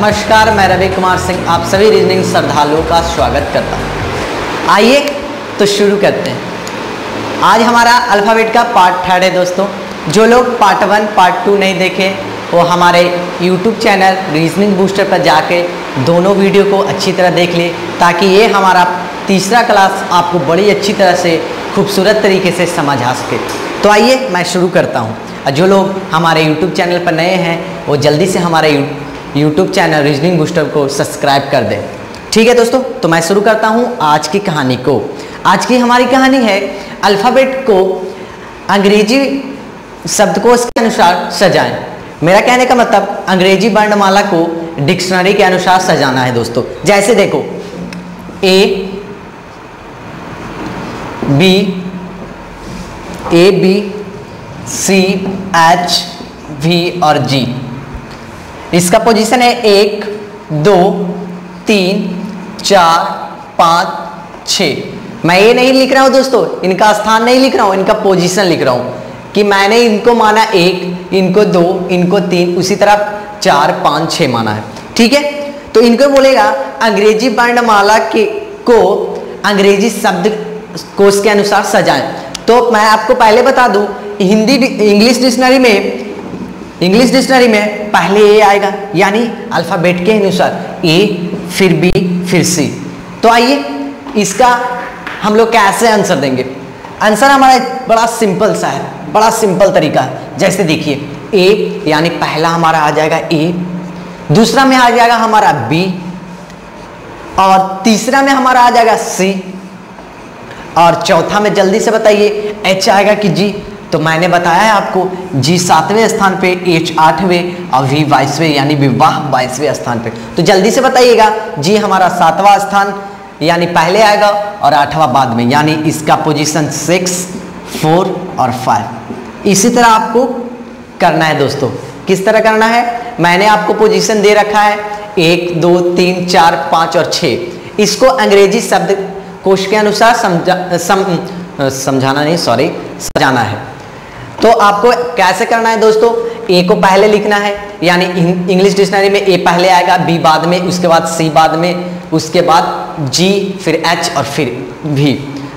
नमस्कार, मैं रवि कुमार सिंह आप सभी रीजनिंग श्रद्धालुओं का स्वागत करता हूँ। आइए तो शुरू करते हैं। आज हमारा अल्फ़ाबेट का पार्ट 3 है दोस्तों। जो लोग पार्ट 1 पार्ट 2 नहीं देखे वो हमारे YouTube चैनल रीजनिंग बूस्टर पर जाके दोनों वीडियो को अच्छी तरह देख ले, ताकि ये हमारा तीसरा क्लास आपको बड़ी अच्छी तरह से खूबसूरत तरीके से समझ आ सके। तो आइए मैं शुरू करता हूँ। जो लोग हमारे YouTube चैनल पर नए हैं वो जल्दी से हमारे YouTube चैनल रीजनिंग बूस्टर को सब्सक्राइब कर दें। ठीक है दोस्तों, तो मैं शुरू करता हूँ आज की कहानी को। आज की हमारी कहानी है अल्फ़ाबेट को अंग्रेजी शब्दकोश के अनुसार सजाएं। मेरा कहने का मतलब अंग्रेजी वर्णमाला को डिक्शनरी के अनुसार सजाना है दोस्तों। जैसे देखो A B C H V और जी। इसका पोजीशन है 1 2 3 4 5 6। मैं ये नहीं लिख रहा हूँ दोस्तों, इनका स्थान नहीं लिख रहा हूँ, इनका पोजीशन लिख रहा हूँ कि मैंने इनको माना 1, इनको 2, इनको 3, उसी तरह 4 5 6 माना है। ठीक है, तो इनको बोलेगा अंग्रेजी वर्णमाला को अंग्रेजी शब्द कोश के अनुसार सजाएं। तो मैं आपको पहले बता दूं, इंग्लिश डिक्शनरी में पहले ए आएगा, यानी अल्फ़ाबेट के अनुसार ए, फिर बी, फिर सी। तो आइए इसका हम लोग कैसे आंसर देंगे। आंसर हमारा बड़ा सिंपल सा है, बड़ा सिंपल तरीका है। जैसे देखिए ए यानी पहला हमारा आ जाएगा ए, दूसरा में आ जाएगा हमारा बी, और तीसरा में हमारा आ जाएगा सी, और चौथा में जल्दी से बताइए एच आएगा कि जी। तो मैंने बताया है आपको जी 7वें स्थान पे, एच 8वें और वी 22वें यानी विवाह 22वें स्थान पे। तो जल्दी से बताइएगा जी हमारा 7वां स्थान यानी पहले आएगा और 8वां बाद में, यानी इसका पोजीशन 6 4 और 5। इसी तरह आपको करना है दोस्तों। किस तरह करना है, मैंने आपको पोजीशन दे रखा है 1 2 3 4 5 और 6। इसको अंग्रेजी शब्द कोश के अनुसार सजाना है। तो आपको कैसे करना है दोस्तों, ए को पहले लिखना है, यानी इंग्लिश डिक्शनरी में ए पहले आएगा, बी बाद में, उसके बाद सी बाद में, उसके बाद जी, फिर एच और फिर भी।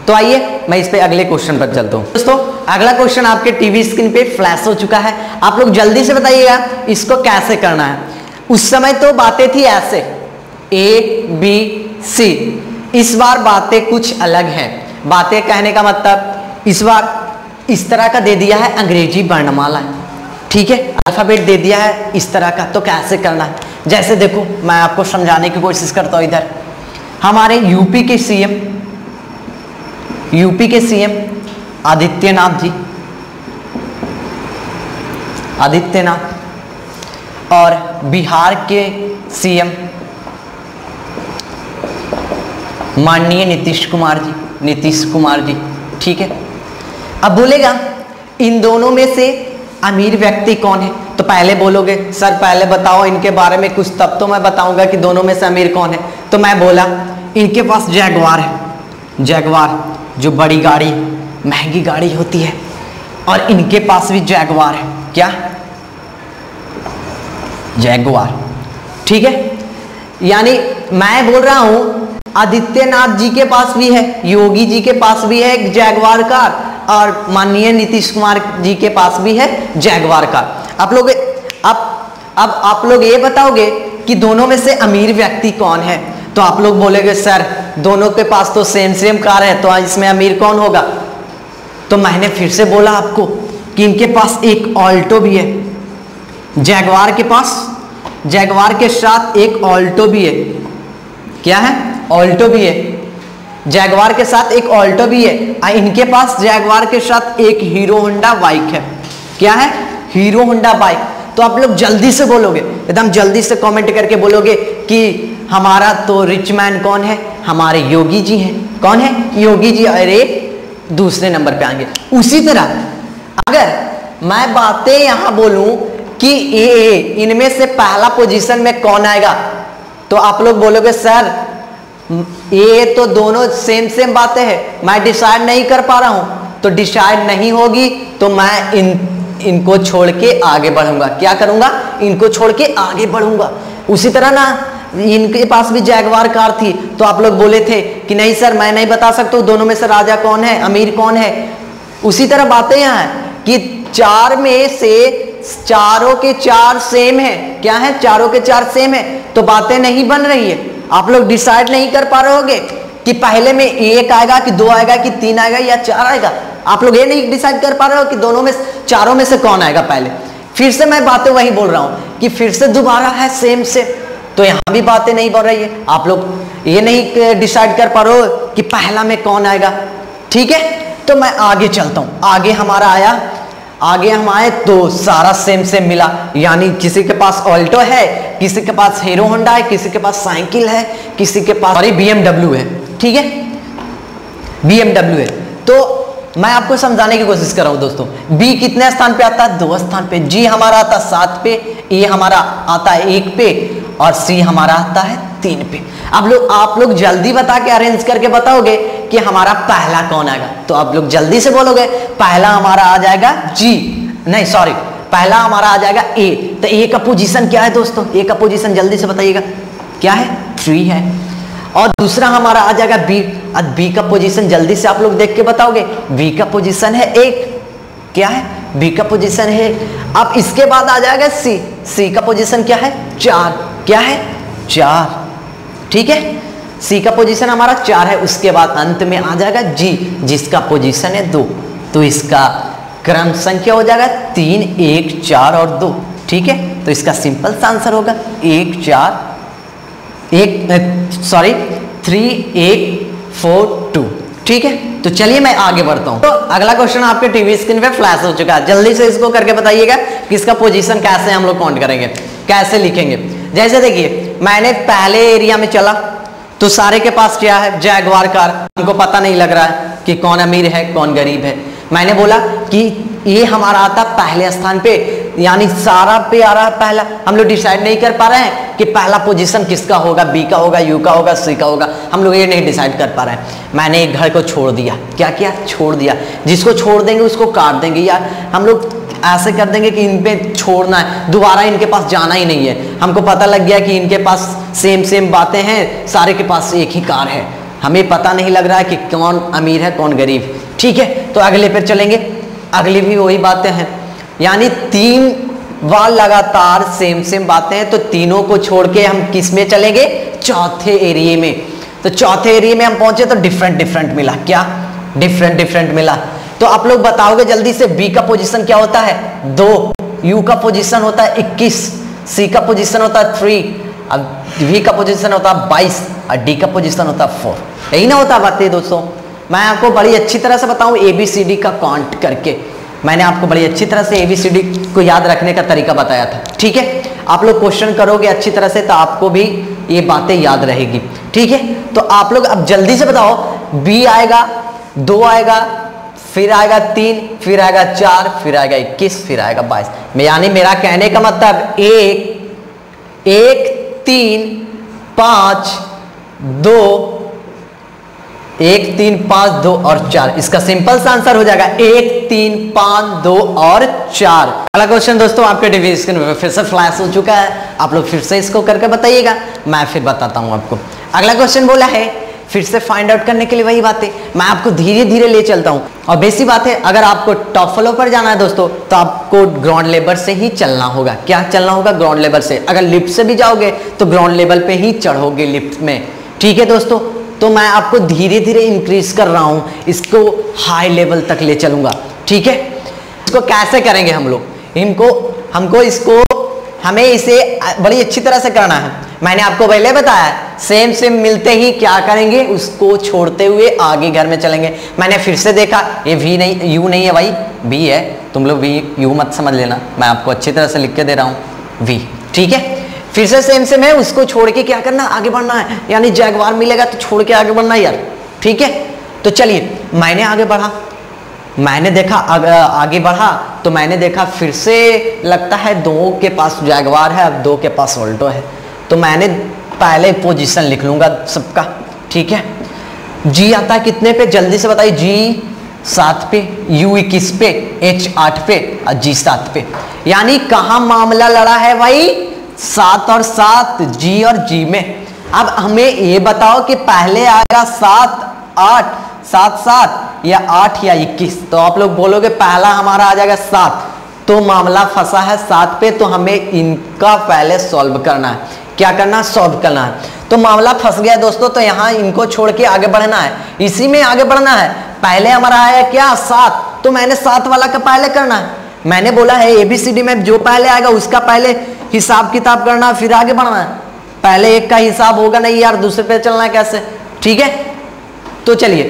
तो आइए मैं इस पे अगले क्वेश्चन पर चलता हूँ दोस्तों। अगला क्वेश्चन आपके टीवी स्क्रीन पे फ्लैश हो चुका है। आप लोग जल्दी से बताइएगा इसको कैसे करना है। उस समय तो बातें थी ऐसे ए बी सी, इस बार बातें कुछ अलग हैं। बातें कहने का मतलब इस बार इस तरह का दे दिया है अंग्रेजी वर्णमाला। ठीक है, अल्फ़ाबेट दे दिया है इस तरह का। तो कैसे करना है, जैसे देखो मैं आपको समझाने की कोशिश करता हूँ। इधर हमारे यूपी के सीएम आदित्यनाथ जी, आदित्यनाथ, और बिहार के सीएम माननीय नीतीश कुमार जी। ठीक है, अब बोलेगा इन दोनों में से अमीर व्यक्ति कौन है। तो पहले बोलोगे सर पहले बताओ इनके बारे में कुछ, तब तो मैं बताऊंगा कि दोनों में से अमीर कौन है। तो मैं बोला इनके पास जैगवार है, जैगवार जो बड़ी गाड़ी महंगी गाड़ी होती है, और इनके पास भी जैगवार है। क्या, जैगवार। ठीक है, यानी मैं बोल रहा हूं आदित्यनाथ जी के पास भी है, योगी जी के पास भी है एक जैगवार कार, और माननीय नीतीश कुमार जी के पास भी है जैगवार कार। आप लोग अब आप लोग ये बताओगे कि दोनों में से अमीर व्यक्ति कौन है। तो आप लोग बोलेंगे सर दोनों के पास तो सेम कार है, तो इसमें अमीर कौन होगा। तो मैंने फिर से बोला आपको कि इनके पास एक ऑल्टो भी है, जैगवार के पास, जैगवार के साथ एक ऑल्टो भी है। क्या है, ऑल्टो भी है, जैगवार के साथ एक ऑल्टो भी है। इनके पास जैगवार के साथ एक हीरो होंडा बाइक है। क्या है, हीरो होंडा बाइक। तो आप लोग जल्दी से बोलोगे, एकदम जल्दी से कमेंट करके बोलोगे कि हमारा तो रिच मैन कौन है, हमारे योगी जी हैं। कौन है, योगी जी। अरे दूसरे नंबर पे आएंगे। उसी तरह अगर मैं बातें यहां बोलूं कि ए इनमें से पहला पोजीशन में कौन आएगा, तो आप लोग बोलोगे सर ये तो दोनों सेम बातें हैं, मैं डिसाइड नहीं कर पा रहा हूं। तो डिसाइड नहीं होगी तो मैं इनको छोड़ के आगे बढ़ूंगा। क्या करूंगा? इनको छोड़ के आगे बढ़ूंगा। उसी तरह ना इनके पास भी जैगवार कार थी, तो आप लोग बोले थे कि नहीं सर मैं नहीं बता सकता हूं दोनों में से राजा कौन है, अमीर कौन है। उसी तरह बातें यहाँ है कि 4 में से चारों के 4 सेम है। क्या है? चारों के 4 सेम है, तो बातें नहीं बन रही है। आप लोग डिसाइड नहीं कर पा रहे होगे कि पहले में 1 आएगा कि 2 आएगा कि 3 आएगा या 4 आएगा। आप लोग ये नहीं डिसाइड कर पा रहे हो कि दोनों में चारों में से कौन आएगा पहले। फिर से मैं बातें वही बोल रहा हूं कि फिर से दोबारा है सेम से, तो यहां भी बातें नहीं बन रही है। आप लोग ये नहीं डिसाइड कर पा रहे हो कि पहला में कौन आएगा। ठीक है, तो मैं आगे चलता हूं। आगे हमारा आया, आगे हम आए तो सारा सेम सेम मिला, यानी किसी के पास ऑल्टो है, किसी के पास हीरो होंडा है, किसी के पास साइकिल है, किसी के पास BMW है। ठीक है, BMW है। तो मैं आपको समझाने की कोशिश कर रहा हूं दोस्तों। B कितने स्थान पे आता है? 2 स्थान पे। G हमारा आता है 7 पे, A हमारा आता है 1 पे और C हमारा आता है 3 पे। अब आप लोग जल्दी बता के अरेंज करके बताओगे कि हमारा पहला कौन आएगा, तो आप लोग जल्दी से बोलोगे पहला हमारा आ जाएगा G, नहीं सॉरी, पहला हमारा आ जाएगा A। तो A का पोजीशन क्या है दोस्तों? A का पोजीशन जल्दी से बताइएगा क्या है? 3 है। और दूसरा हमारा आ जाएगा B। अब B का पोजीशन जल्दी से आप लोग देख के बताओगे। B का पोजीशन है 1। क्या है? B का पोजीशन है। अब इसके बाद आ जाएगा C। C का पोजीशन क्या है? 4। क्या है? 4। ठीक है, C का पोजीशन हमारा 4 है। उसके बाद अंत में आ जाएगा G, जिसका पोजीशन है 2। तो इसका क्रम संख्या हो जाएगा 3, 1, 4 और 2। ठीक है, तो इसका सिंपल सा आंसर होगा 1, 4, 3, 1, 4, 2। ठीक है, तो चलिए मैं आगे बढ़ता हूं। तो अगला क्वेश्चन आपके टीवी स्क्रीन पे फ्लैश हो चुका है। जल्दी से इसको करके बताइएगा कि इसका पोजीशन कैसे हम लोग काउंट करेंगे, कैसे लिखेंगे। जैसे देखिए, मैंने पहले एरिया में चला तो सारे के पास क्या है? Jaguar car. हमको पता नहीं लग रहा है कि कौन अमीर है कौन गरीब है। मैंने बोला कि ये हमारा आता पहले स्थान पे, यानी सारा पे आ रहा है पहला। हम लोग डिसाइड नहीं कर पा रहे हैं कि पहला पोजीशन किसका होगा, B का होगा, U का होगा, C का होगा। हम लोग ये नहीं डिसाइड कर पा रहे हैं। मैंने एक घर को छोड़ दिया। क्या किया? छोड़ दिया। जिसको छोड़ देंगे उसको काट देंगे, या हम लोग ऐसे कर देंगे कि इन पे छोड़ना है, दोबारा इनके पास जाना ही नहीं है। हमको पता लग गया कि इनके पास सेम सेम बातें हैं, सारे के पास एक ही कार है। हमें पता नहीं लग रहा है कि कौन अमीर है कौन गरीब। ठीक है, तो अगले पे चलेंगे। अगली भी वही बातें हैं, यानी 3 बार लगातार सेम सेम बातें हैं, तो तीनों को छोड़ के हम किस में चलेंगे? चौथे एरिया में। तो चौथे एरिया में हम पहुंचे तो डिफरेंट डिफरेंट मिला। क्या? डिफरेंट डिफरेंट मिला। तो आप लोग बताओगे जल्दी से, B का पोजीशन क्या होता है? 2। U का पोजीशन होता है 21। C का पोजीशन होता है 3। अब V का पोजीशन होता है 22 और D का पोजीशन होता है 4। यही ना होता बातें दोस्तों। मैं आपको बड़ी अच्छी तरह से बताऊं ABCD का काउंट करके। मैंने आपको बड़ी अच्छी तरह से ABCD को याद रखने का तरीका बताया था। ठीक है, आप लोग क्वेश्चन करोगे अच्छी तरह से तो आपको भी ये बातें याद रहेगी। ठीक है, तो आप लोग अब जल्दी से बताओ, B आएगा, 2 आएगा, फिर आएगा 3, फिर आएगा 4, फिर आएगा 21, फिर आएगा 22। यानी मेरा कहने का मतलब 1, 3, 5, 2, 1, 3, 5, 2 और 4। इसका सिंपल सा आंसर हो जाएगा 1, 3, 5, 2 और 4। अगला क्वेश्चन दोस्तों आपके टीवी स्क्रीन पे फिर से फ्लैश हो चुका है। आप लोग फिर से इसको करके बताइएगा, मैं फिर बताता हूं आपको। अगला क्वेश्चन बोला है फिर से फाइंड आउट करने के लिए वही बातें मैं आपको धीरे धीरे ले चलता हूं। और बेसिक बात है, अगर आपको टॉप फ्लोर पर जाना है दोस्तों तो आपको ग्राउंड लेवल से ही चलना होगा। क्या चलना होगा? ग्राउंड लेवल से। अगर लिफ्ट से भी जाओगे तो ग्राउंड लेवल पे ही चढ़ोगे लिफ्ट में। ठीक है दोस्तों, तो मैं आपको धीरे धीरे इंक्रीज कर रहा हूं, इसको हाई लेवल तक ले चलूंगा। ठीक है, इसको कैसे करेंगे हम लोग? हमें इसे बड़ी अच्छी तरह से करना है। मैंने आपको पहले बताया, सेम सेम मिलते ही क्या करेंगे? उसको छोड़ते हुए आगे घर में चलेंगे। मैंने फिर से देखा, ये V नहीं, U नहीं है भाई, B है। तुम लोग V U मत समझ लेना, मैं आपको अच्छी तरह से लिख के दे रहा हूँ V। ठीक है, फिर से सेम सेम है, उसको छोड़ के क्या करना? आगे बढ़ना है। यानी जैगवार मिलेगा तो छोड़ के आगे बढ़ना है यार। ठीक है, तो चलिए मैंने आगे बढ़ा, मैंने देखा आगे बढ़ा तो मैंने देखा फिर से लगता है 2 के पास जैगवार है, अब 2 के पास ऑल्टो है। तो मैंने पहले पोजीशन लिख लूंगा सबका। ठीक है, G आता है कितने पे? जल्दी से बताइए। G 7 पे, U 21 पे, H 8 पे और G 7 पे। यानी कहां मामला लड़ा है भाई? 7 और 7, G और G में। अब हमें ये बताओ कि पहले आएगा 7 8 7 7 या 8 या 21। तो आप लोग बोलोगे पहला हमारा आ जाएगा 7, तो मामला फंसा है 7 पे, तो हमें इनका पहले सॉल्व करना है। क्या करना है? सॉल्व करना है। तो मामला फंस गया दोस्तों, तो यहाँ इनको छोड़ के आगे बढ़ना है, इसी में आगे बढ़ना है। पहले हमारा आया क्या? 7, तो मैंने 7 वाला का पहले करना है। मैंने बोला है ABCD में जो पहले आएगा उसका पहले हिसाब किताब करना है, फिर आगे बढ़ना है। पहले एक का हिसाब होगा नहीं यार, दूसरे पे चलना है कैसे? ठीक है, तो चलिए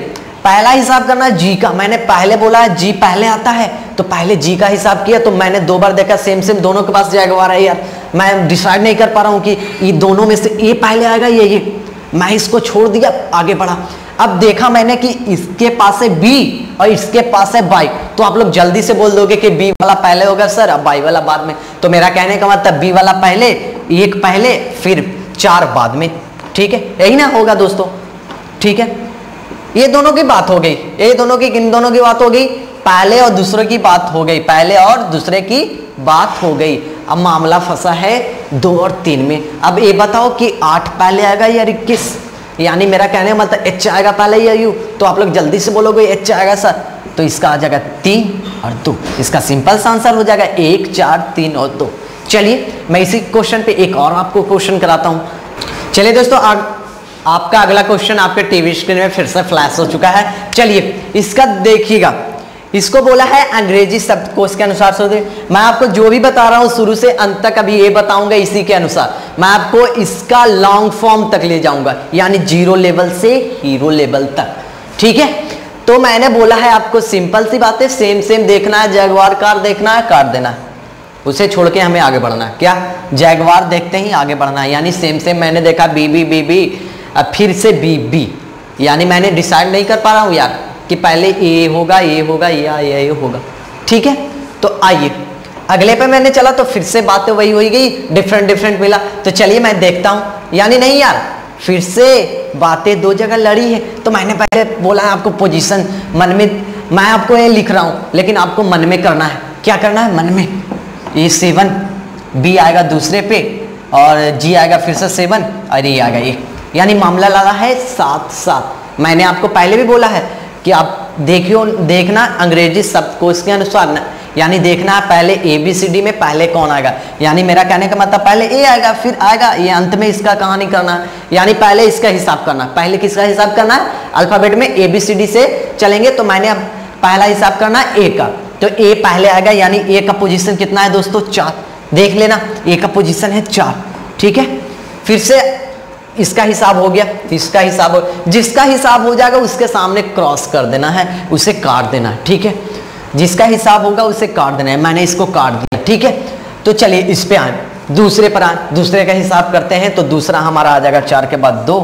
पहला हिसाब करना है G का। मैंने पहले बोला है G पहले आता है, तो पहले G का हिसाब किया, तो मैंने 2 बार देखा सेम सेम दोनों के पास जैगवार है यार। मैं डिसाइड नहीं कर पा रहा हूँ कि ये दोनों में से A पहले आएगा ये। मैं इसको छोड़ दिया, आगे बढ़ा। अब देखा मैंने कि इसके पास है B और इसके पास है Y, तो आप लोग जल्दी से बोल दोगे कि B वाला पहले होगा सर, अब Y वाला बाद में। तो मेरा कहने का मतलब B वाला पहले, 1 पहले, फिर 4 बाद में। ठीक है, यही ना होगा दोस्तों? ठीक है, ये दोनों की बात हो गई। ये दोनों की, किन दोनों की बात हो गई? पहले और दूसरे की बात हो गई, पहले और दूसरे की बात हो गई। अब मामला फंसा है 2 और 3 में। अब ये बताओ कि 8 पहले आएगा या 21? यानी मेरा कहने का मतलब H आएगा पहले या U? तो आप लोग जल्दी से बोलोगे H आएगा सर, तो इसका आ जाएगा 3 और 2। इसका सिंपल सा आंसर हो जाएगा 1 4 3 और 2। चलिए मैं इसी क्वेश्चन पे एक और आपको क्वेश्चन कराता हूँ। चलिए दोस्तों, आपका अगला क्वेश्चन आपके टीवी स्क्रीन में फिर से फ्लैश हो चुका है। चलिए इसका देखिएगा। इसको बोला है अंग्रेजी शब्दकोश के अनुसार से। मैं आपको जो भी बता रहा हूं शुरू से अंत तक अभी ये बताऊंगा, इसी के अनुसार मैं आपको इसका लॉन्ग फॉर्म तक ले जाऊंगा, यानी 0 लेवल से हीरो लेवल तक। ठीक है, तो मैंने बोला है आपको सिंपल सी बात है, सेम सेम देखना है, जैगवार कार देखना है, काट देना है, उसे छोड़ के हमें आगे बढ़ना है। क्या? जैगवार देखते ही आगे बढ़ना है। यानी सेम सेम मैंने देखा बी, अब फिर से बी, यानी मैंने डिसाइड नहीं कर पा रहा हूं यार कि पहले ए होगा, ये होगा, या ये होगा। ठीक है, तो आइए अगले पे मैंने चला तो फिर से बातें वही हो गई, डिफरेंट मिला। तो चलिए मैं देखता हूं, यानी नहीं यार, फिर से बातें 2 जगह लड़ी है। तो मैंने पहले बोला है आपको पोजीशन मन में, मैं आपको ये लिख रहा हूं, लेकिन आपको मन में करना है। क्या करना है? मन में। ये 7, बी आएगा दूसरे पे, और जी आएगा फिर से 7, और ये आएगा 1। यानी मामला लगा है 7 7। मैंने आपको पहले भी बोला है कि आप देखियो, देखना अंग्रेजी शब्दकोश के अनुसार ना, यानी देखना है पहले ABCD में पहले कौन आएगा। यानी मेरा कहने का मतलब पहले A आएगा, फिर आएगा ये, अंत में इसका कहानी करना है। यानी पहले इसका हिसाब करना है। पहले किसका हिसाब करना है? अल्फाबेट में ABCD से चलेंगे, तो मैंने अब पहला हिसाब करना है A का, तो A पहले आएगा। यानी A का पोजीशन कितना है दोस्तों? 4। देख लेना, A का पोजीशन है 4। ठीक है, फिर से इसका हिसाब हो गया, इसका हिसाब हो, जिसका हिसाब हो जाएगा उसके सामने क्रॉस कर देना है, उसे काट देना है। ठीक है, जिसका हिसाब होगा उसे काट देना है। मैंने इसको काट दिया। ठीक है, तो चलिए इस पे आए, दूसरे पर आए, दूसरे का हिसाब करते हैं। तो दूसरा हमारा आ जाएगा 4 के बाद 2,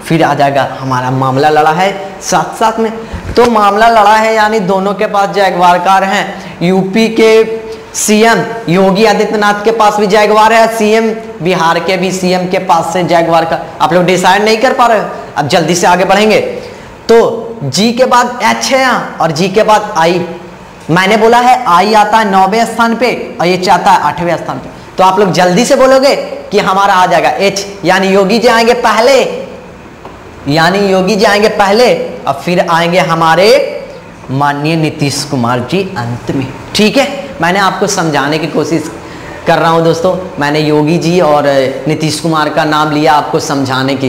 फिर आ जाएगा हमारा मामला लड़ा है 7 7 में। तो मामला लड़ा है यानी दोनों के पास जैगवार कार हैं। यूपी के सीएम योगी आदित्यनाथ के पास भी जैगवार है, सीएम बिहार के भी सीएम के पास से जैगवार का। आप लोग डिसाइड नहीं कर पा रहे हो, अब जल्दी से आगे बढ़ेंगे। तो जी के बाद H है यहाँ, और जी के बाद I। मैंने बोला है I आता है 9वें स्थान पे, और ये चाहता है 8वें स्थान पे। तो आप लोग जल्दी से बोलोगे कि हमारा आ जाएगा H, यानी योगी जी आएंगे पहले, यानी योगी जी आएंगे पहले, और फिर आएंगे हमारे माननीय नीतीश कुमार जी अंत में। ठीक है, मैंने आपको समझाने की कोशिश कर रहा हूं दोस्तों। मैंने योगी जी और नीतीश कुमार का नाम लिया आपको समझाने के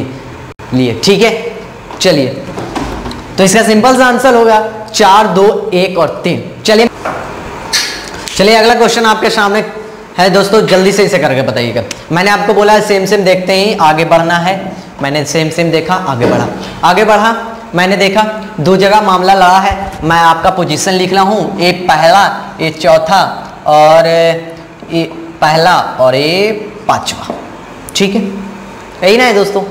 लिए। ठीक है, चलिए तो इसका सिंपल सा आंसर होगा 4 2 1 और 3। चलिए अगला क्वेश्चन आपके सामने है दोस्तों, जल्दी से इसे करके बताइएगा। मैंने आपको बोला है सेम सेम देखते ही आगे बढ़ना है। मैंने सेम सेम देखा, आगे बढ़ा। मैंने देखा 2 जगह मामला लड़ा है, मैं आपका पोजीशन लिख रहा हूँ, एक पहला, एक चौथा, और ये पहला और ये 5वां। ठीक है, यही ना है दोस्तों।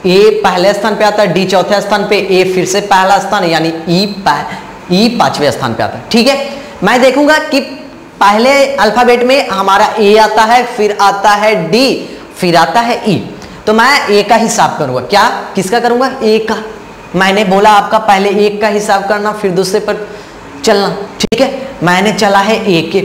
ए पहले स्थान पे आता है, डी चौथे स्थान पे, ए फिर से पहला स्थान, यानी ई 5वें स्थान पे आता है। ठीक है, मैं देखूंगा कि पहले अल्फाबेट में हमारा ए आता है, फिर आता है डी, फिर आता है ई। तो मैं ए का हिसाब करूंगा। क्या? किसका करूंगा? ए का। मैंने बोला आपका पहले एक का हिसाब करना फिर दूसरे पर चलना, ठीक है। मैंने चला है ए के,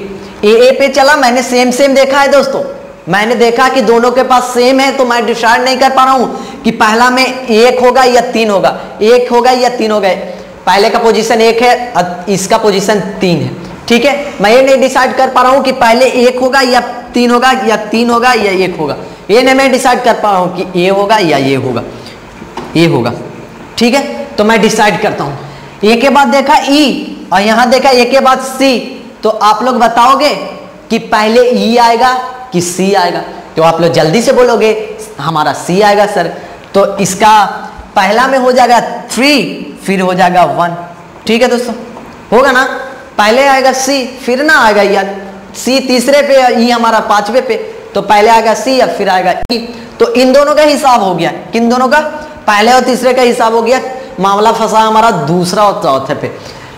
ए पे चला, मैंने सेम सेम देखा है दोस्तों, मैंने देखा कि दोनों के पास सेम है, तो मैं डिसाइड नहीं कर पा रहा हूं कि पहला में 1 होगा या 3 होगा, 1 होगा या 3 होगा। पहले का पोजीशन 1 है, इसका पोजीशन 3 है, ठीक है। मैं ये नहीं डिसाइड कर पा रहा हूं कि पहले 1 होगा या 3 होगा, या 3 होगा या 1 होगा, ये नहीं मैं डिसाइड कर पा रहा हूं कि ए होगा या ये होगा, ये होगा, ठीक है। तो मैं डिसाइड करता हूं। ए के बाद देखा ई और यहां देखा ए के बाद सी, तो आप लोग बताओगे कि पहले ई आएगा कि सी आएगा, तो आप लोग जल्दी से बोलोगे हमारा सी आएगा सर। तो इसका पहला में हो जाएगा 3, फिर हो जाएगा 1, ठीक है दोस्तों, होगा ना। पहले आएगा सी, फिर ना आएगा यार सी तीसरे पे, ई हमारा 5वें पे, तो पहले आएगा सी या फिर आएगा ई। तो इन दोनों का हिसाब हो गया, किन दोनों का, पहले और तीसरे का हिसाब हो गया। मामला फंसा हमारा दूसरा और चौथे पे।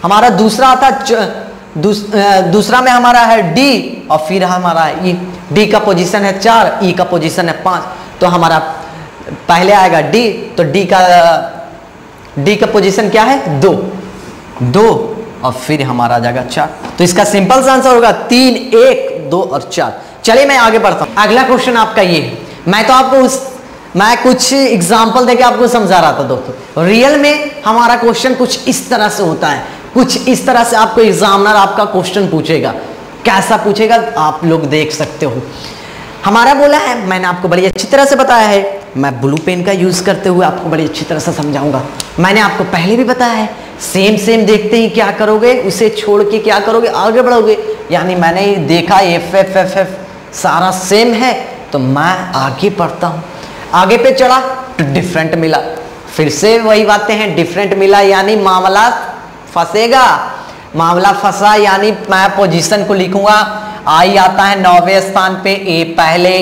हमारा दूसरा था दूसरा में हमारा है डी और फिर हमारा ई। डी का पोजीशन है 4, ई का पोजीशन है 5, तो हमारा पहले आएगा डी, तो डी का पोजीशन क्या है 2 और फिर हमारा आ जाएगा 4। तो इसका सिंपल सा आंसर होगा 3, 1, 2 और 4। चलिए मैं आगे बढ़ता हूं। अगला क्वेश्चन आपका ये है, मैं तो आपको मैं कुछ एग्जाम्पल देके आपको समझा रहा था दोस्तों। रियल में हमारा क्वेश्चन कुछ इस तरह से होता है, कुछ इस तरह से आपको एग्जामिनर आपका क्वेश्चन पूछेगा। कैसा पूछेगा आप लोग देख सकते हो। हमारा बोला है, मैंने आपको बड़ी अच्छी तरह से बताया है, मैं ब्लू पेन का यूज करते हुए आपको बड़ी अच्छी तरह से समझाऊंगा। मैंने आपको पहले भी बताया है, सेम सेम देखते ही क्या करोगे, उसे छोड़ के क्या करोगे, आगे बढ़ोगे। यानी मैंने देखा एफ सारा सेम है, तो मैं आगे बढ़ता हूं। आगे पे चढ़ा तो डिफरेंट मिला, फिर से वही बातें हैं, डिफरेंट मिला यानी मामला फंसेगा। मामला फंसा यानी मैं पोजीशन को लिखूंगा। आई आता है 9वें स्थान पे, ए पहले,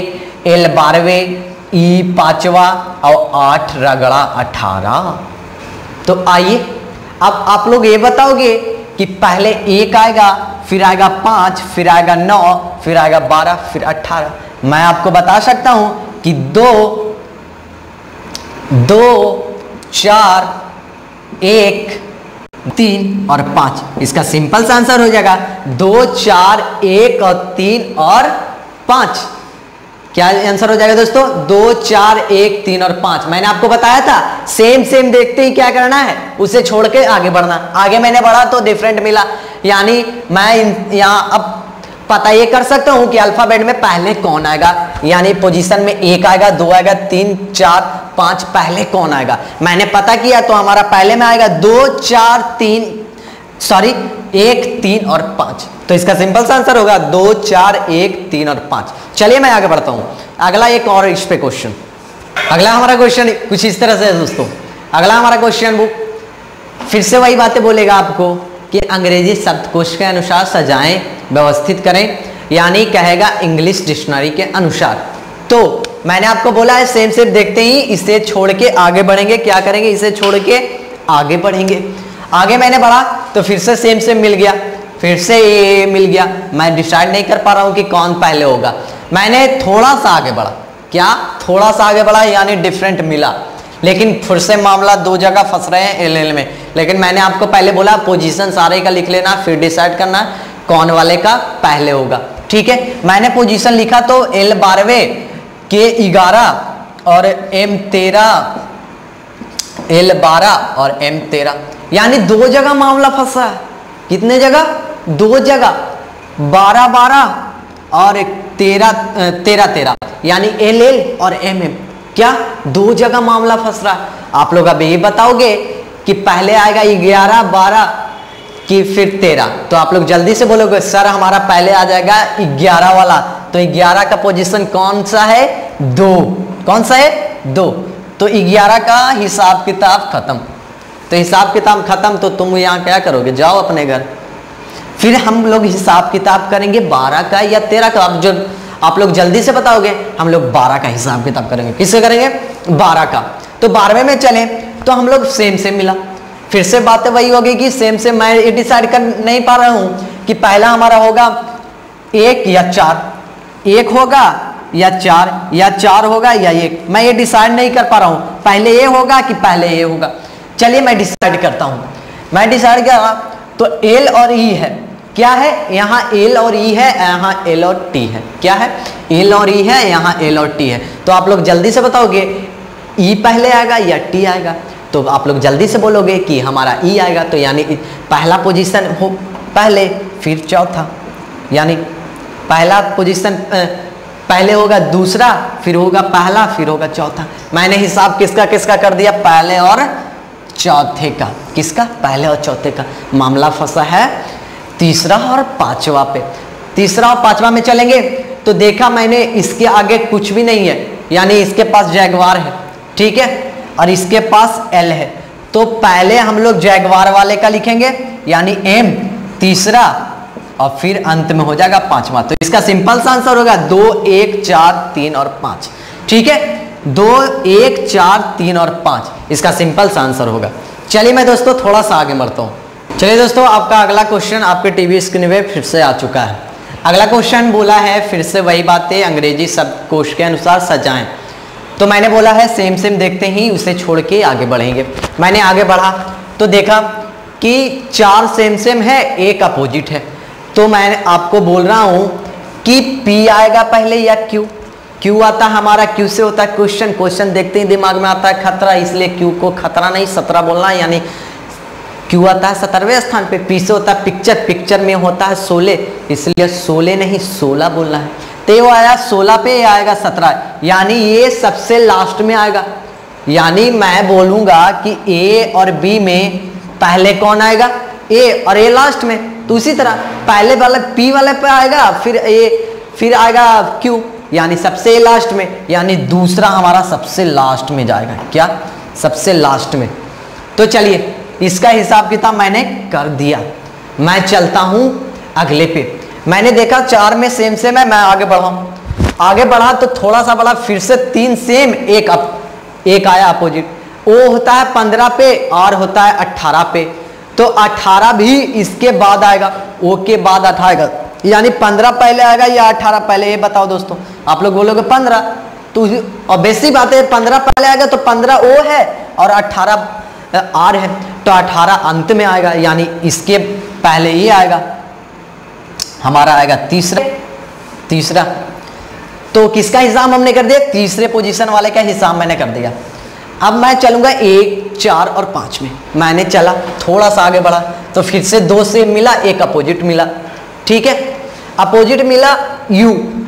एल 12वें, ई 5वां और 8 रगड़ा 18। तो आइए अब आप लोग ये बताओगे कि पहले 1 आएगा, फिर आएगा 5, फिर आएगा 9, फिर आएगा 12, फिर 18। मैं आपको बता सकता हूं कि 2, 4, 1, 3 और 5, इसका सिंपल सा आंसर हो जाएगा 2, 4, 1 और 3 और 5। क्या आंसर हो जाएगा दोस्तों? 2, 4, 1, 3 और 5। मैंने आपको बताया था सेम सेम देखते ही क्या करना है, उसे छोड़ के आगे बढ़ना। आगे मैंने बढ़ा तो डिफरेंट मिला, यानी मैं यहाँ अब पता ये कर सकता हूं कि अल्फाबेट में पहले कौन आएगा। यानी पोजीशन में 1 आएगा, 2 आएगा, 3, 4, 5, पहले कौन आएगा मैंने पता किया, तो हमारा पहले में आएगा 2, 4, 1, 3 और 5। तो इसका सिंपल सा आंसर होगा 2, 4, 1, 3 और 5। चलिए मैं आगे बढ़ता हूं। अगला एक और इस पे क्वेश्चन, अगला हमारा क्वेश्चन कुछ इस तरह से है दोस्तों। अगला हमारा क्वेश्चन बुक फिर से वही बातें बोलेगा आपको कि अंग्रेजी शब्दकोश के अनुसार सजाएं, व्यवस्थित करें, यानी कहेगा इंग्लिश डिक्शनरी के अनुसार। तो मैंने आपको बोला है सेम सेम देखते ही इसे छोड़ के आगे बढ़ेंगे। क्या करेंगे? इसे छोड़ के आगे बढ़ेंगे। आगे मैंने बढ़ा तो फिर से सेम सेम मिल गया, फिर से ये मिल गया। मैं डिसाइड नहीं कर पा रहा हूं कि कौन पहले होगा। मैंने थोड़ा सा आगे बढ़ा, क्या थोड़ा सा आगे बढ़ा यानी डिफरेंट मिला, लेकिन फिर से मामला 2 जगह फंस रहे हैं एल में। लेकिन मैंने आपको पहले बोला पोजीशन सारे का लिख लेना, फिर डिसाइड करना कौन वाले का पहले होगा। ठीक है, मैंने पोजीशन लिखा तो एल 12वें के 11 और एम 13, एल 12 और एम 13, यानी 2 जगह मामला फंसा है। कितने जगह? 2 जगह, 12, 12 और 13, यानी एल एल और एम एम। क्या 2 जगह मामला फंस रहा है? आप लोग अब ये बताओगे कि पहले आएगा 11, 12 कि फिर 13। तो आप लोग जल्दी से बोलोगे सर हमारा पहले आ जाएगा 11 वाला। तो 11 का पोजीशन कौन सा है? 2। कौन सा है? 2। तो 11 का हिसाब किताब खत्म। तो हिसाब किताब खत्म, तो तुम यहाँ क्या करोगे? जाओ अपने घर। फिर हम लोग हिसाब किताब करेंगे 12 का या 13 का। आप लोग जल्दी से बताओगे। हम लोग 12 का हिसाब किताब करेंगे। किससे करेंगे? 12 का। तो 12वें में चले तो हम लोग सेम सेम मिला। फिर से बातें वही होगी कि सेम सेम। मैं ये डिसाइड कर नहीं पा रहा हूं कि पहला हमारा होगा 1 या 4, 1 होगा या 4, या 4 होगा या 1। मैं ये डिसाइड नहीं कर पा रहा हूं पहले ये होगा कि पहले ये होगा। चलिए मैं डिसाइड करता हूं। मैं डिसाइड किया तो एल और ई है, क्या है यहाँ एल और ई है, यहाँ एल और टी है। क्या है? एल और ई है, यहाँ एल और टी है। तो आप लोग जल्दी से बताओगे ई पहले आएगा या टी आएगा? तो आप लोग जल्दी से बोलोगे कि हमारा ई आएगा। तो यानी पहला पोजीशन हो पहले, फिर चौथा, यानी पहला पोजीशन पहले होगा दूसरा, फिर होगा पहला, फिर होगा चौथा। मैंने हिसाब किसका किसका कर दिया? पहले और चौथे का। किसका? पहले और चौथे का। मामला फंसा है तीसरा और पांचवा पे। तीसरा और पांचवा में चलेंगे तो देखा मैंने इसके आगे कुछ भी नहीं है, यानी इसके पास जैगवार है, ठीक है, और इसके पास एल है। तो पहले हम लोग जैगवार वाले का लिखेंगे, यानी एम तीसरा, और फिर अंत में हो जाएगा पांचवा। तो इसका सिंपल सा आंसर होगा 2, 1, 4, 3 और 5। ठीक है, 2, 1, 4, 3 और 5 इसका सिंपल सा आंसर होगा। चलिए मैं दोस्तों थोड़ा सा आगे बढ़ता हूँ। चलिए दोस्तों, आपका अगला क्वेश्चन आपके टीवी स्क्रीन पे फिर से आ चुका है। अगला क्वेश्चन बोला है फिर से वही बातें अंग्रेजी शब्दकोश के अनुसार सजाएं। तो मैंने बोला है सेम सेम देखते ही उसे छोड़ के आगे बढ़ेंगे। मैंने आगे बढ़ा तो देखा कि 4 सेम सेम है, एक अपोजिट है। तो मैं आपको बोल रहा हूं कि P आएगा पहले या Q? Q आता है हमारा, Q से होता है क्वेश्चन। क्वेश्चन देखते ही दिमाग में आता है खतरा, इसलिए Q को खतरा नहीं 17 बोलना है, यानी Q आता है 17वें स्थान पे। P से होता है पिक्चर, पिक्चर में होता है 16, इसलिए 16 नहीं 16 बोलना है। तो ये आया 16 पे, ये आएगा 17, यानी ये सबसे लास्ट में आएगा। यानी मैं बोलूंगा कि A और B में पहले कौन आएगा? A, और A लास्ट में। तो उसी तरह पहले वाले P वाले पे आएगा, फिर A, फिर आएगा Q, यानी सबसे लास्ट में, यानी दूसरा हमारा सबसे लास्ट में जाएगा। क्या? सबसे लास्ट में। तो चलिए इसका हिसाब किताब मैंने कर दिया। मैं चलता हूं अगले पे। मैंने देखा 4 में सेम सेम है, मैं आगे बढ़ा। आगे बढ़ा तो थोड़ा सा बढ़ा, फिर से 3 सेम, एक आया अपोजिट। O होता है 15 पे, R होता है 18 पे। तो 18 भी इसके बाद आएगा, O के बाद 18 आएगा, यानी 15 पहले आएगा या 18 पहले? ये बताओ दोस्तों। आप लोग बोलोगे 15, तो और बेसिक बात है 15 पहले आएगा तो 15 O है और 18 R है, तो 18 अंत में आएगा, यानी इसके पहले ये आएगा, हमारा आएगा तीसरा। तो किसका हिसाब हमने कर दिया? तीसरे पोजीशन वाले का हिसाब मैंने कर दिया। अब मैं चलूंगा 1, 4 और 5 में। मैंने चला थोड़ा सा आगे बढ़ा तो फिर से 2 से मिला, एक अपोजिट मिला। ठीक है, अपोजिट मिला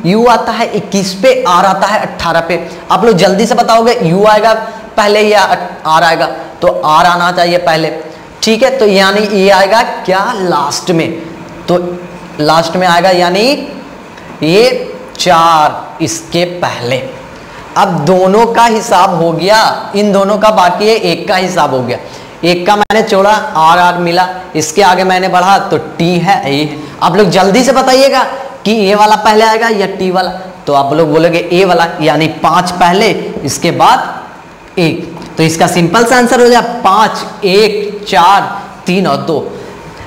U आता है 21 पे, R आता है 18 पे। आप लोग जल्दी से बताओगे U आएगा पहले या R आएगा? तो R आना चाहिए पहले। ठीक है, तो यानी ये आएगा क्या? लास्ट में। तो लास्ट में आएगा, यानी ये 4 इसके पहले। अब दोनों का हिसाब हो गया, इन दोनों का बाकी है, एक का हिसाब हो गया। एक का मैंने छोड़ा, R मिला, इसके आगे मैंने बढ़ा तो T है, A है। आप लोग जल्दी से बताइएगा कि A वाला पहले आएगा या T वाला? तो आप लोग बोलोगे A वाला, यानी 5 पहले, इसके बाद 1। तो इसका सिंपल सा आंसर हो जाए 5, 1, 4, 3 और 2।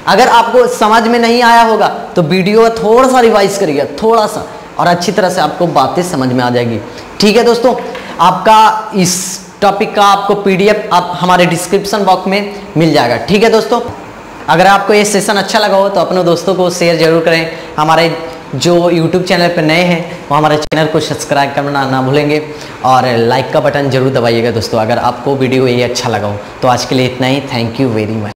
अगर आपको समझ में नहीं आया होगा तो वीडियो थोड़ा सा रिवाइज करिएगा, थोड़ा सा, और अच्छी तरह से आपको बातें समझ में आ जाएगी। ठीक है दोस्तों, आपका इस टॉपिक का आपको PDF आप हमारे डिस्क्रिप्शन बॉक्स में मिल जाएगा। ठीक है दोस्तों, अगर आपको ये सेशन अच्छा लगा हो तो अपने दोस्तों को शेयर जरूर करें। हमारे जो YouTube चैनल पर नए हैं वो हमारे चैनल को सब्सक्राइब करना ना भूलेंगे, और लाइक का बटन जरूर दबाइएगा दोस्तों, अगर आपको वीडियो ये अच्छा लगा हो। तो आज के लिए इतना ही। Thank you very much.